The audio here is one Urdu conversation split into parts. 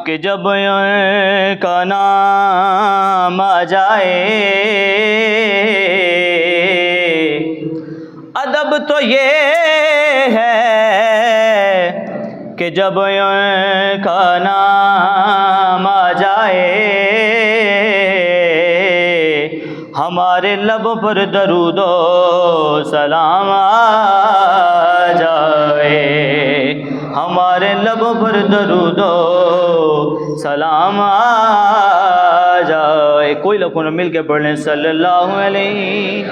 کہ جب ان کا نام آ جائے ادب تو یہ ہے کہ جب ان کا نام آ جائے ہمارے لب پر درود و سلام آ جائے، ہمارے لب پر درود و سلام آ جائے۔ کوئی لوگ مل کے پڑھ لیں صلی اللہ علیہ۔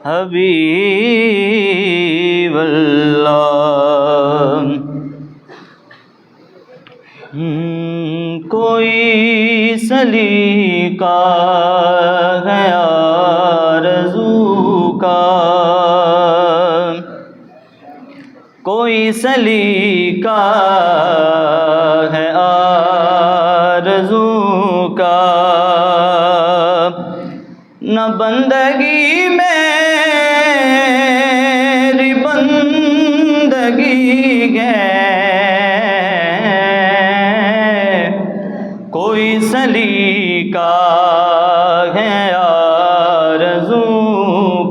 حبیب اللہ، کوئی سلیقہ ہے آرزو کا، کوئی سلیقہ ہے آرزو کا، نہ بندگی میری بندگی ہے، کوئی سلیقہ ہے آرزو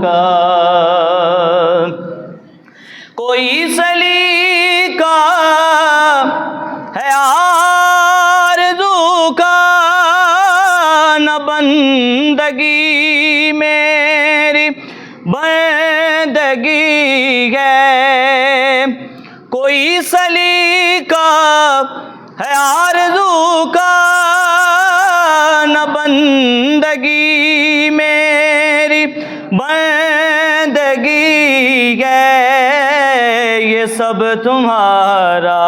کا، کوئی سلیقہ ہے آرزو کا، نہ بندگی میری بندگی ہے، کوئی سلیقہ ہے آرزو کا، نہ بندگی میری بندگی ہے، یہ سب تمہارا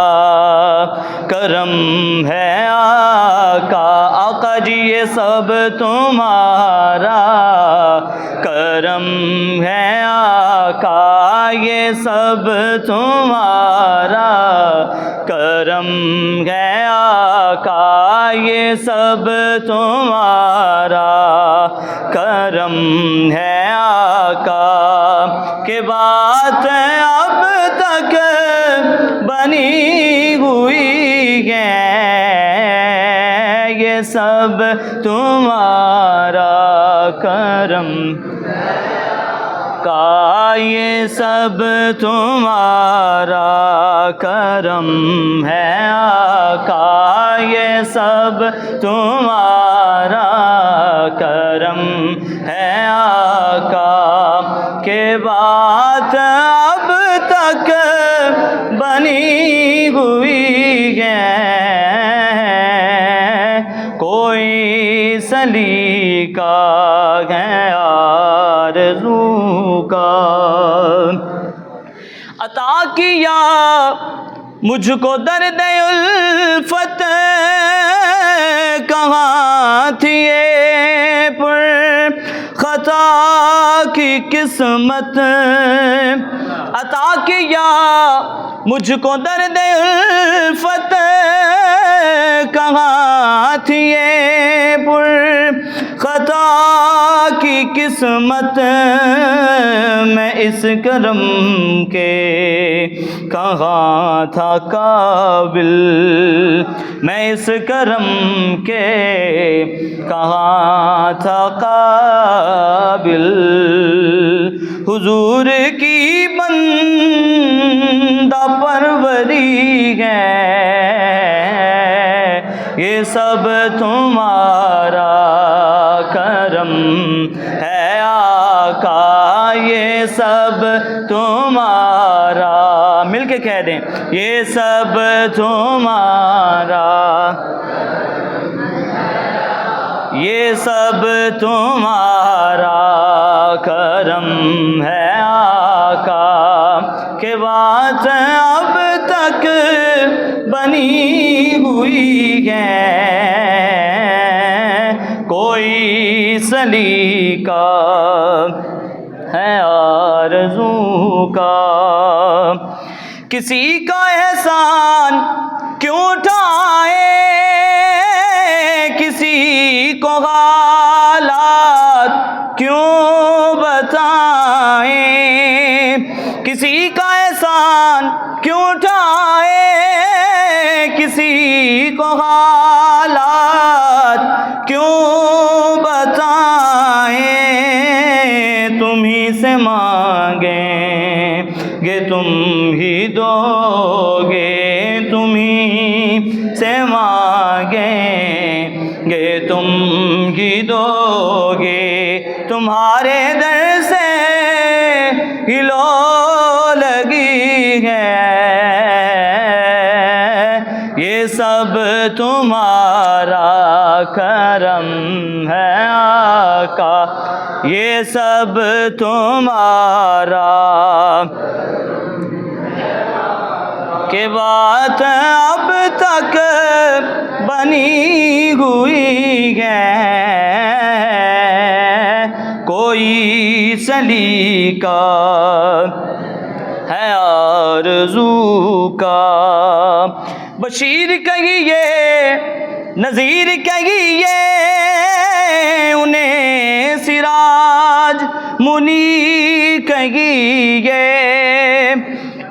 کرم ہے آقا، آقا جی یہ سب تمہارا کرم ہے آقا، یہ سب تمہارا کرم ہے آقا، یہ سب تمہارا کرم ہے آقا، کہ بات اب تک بنی ہوئی ہے، یہ سب تمہارا کرم کا، یہ سب تمہارا کرم ہے آقا، یہ سب تمہارا کرم ہے آقا، کہ بات اب تک بنی ہوئی ہے، کوئی سلیقہ ہے آرزو کا، عطا کیا مجھ کو درد الفت، کہاں تھی یہ پر خطا کی قسمت، عطا کیا مجھ کو درد الفت، کہاں تھی یہ پر خطا کی قسمت، میں اس کرم کے کہاں تھا قابل، میں اس کرم کے کہاں تھا قابل، حضور کی بندہ پروری ہے، یہ سب تمہارا کرم ہے آقا، یہ سب تمہارا، مل کے کہہ دیں یہ سب تمہارا، یہ سب تمہارا کرم ہے آقا، کہ بات اب تک بنی ہوئی ہے، کوئی سلیقہ ہے آرزو کا، کسی کا احسان کیوں اٹھائے کسی کو حالات کیوں بتائیں، کسی کا احسان کیوں اٹھائے کسی کو حالات کیوں بتائیں، تم ہی سے مانگیں گے تم ہی دو گے، تم ہی سے مانگیں گے تم ہی دو گے، تمہارے در سے ہی لو لگی ہے، یہ سب تمہارا کرم ہے آقا، یہ سب تمہارا کہ بات اب تک بنی ہوئی ہے، کوئی سلیقہ ہے آرزو کا، بشیر کہیے نذیر کہیے انہیں سراج منیر کہیے،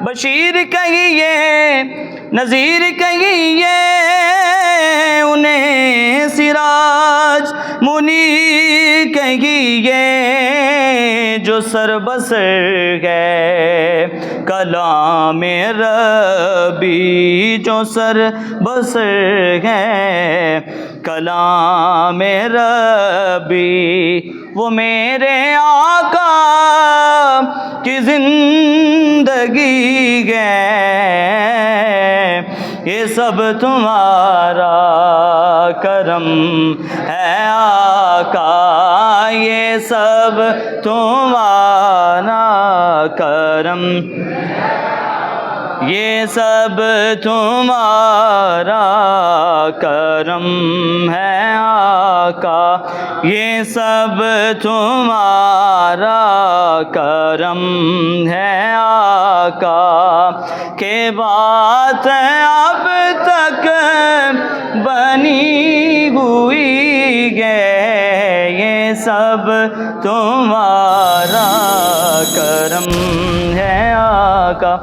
بشیر کہیے نذیر کہیے انہیں سراج منیر کہیے، جو سر بسر ہے کلام ربی، جو سر بسر ہے کلام ربی، وہ میرے آقا کی زندگی ہے، یہ سب تمہارا کرم ہے آقا، یہ سب تمہارا کرم، یہ سب تمہارا کرم ہے آقا، یہ سب تمہارا کرم ہے آقا، کہ بات اب تک بنی ہوئی ہے، یہ سب تمہارا کرم ہے آقا۔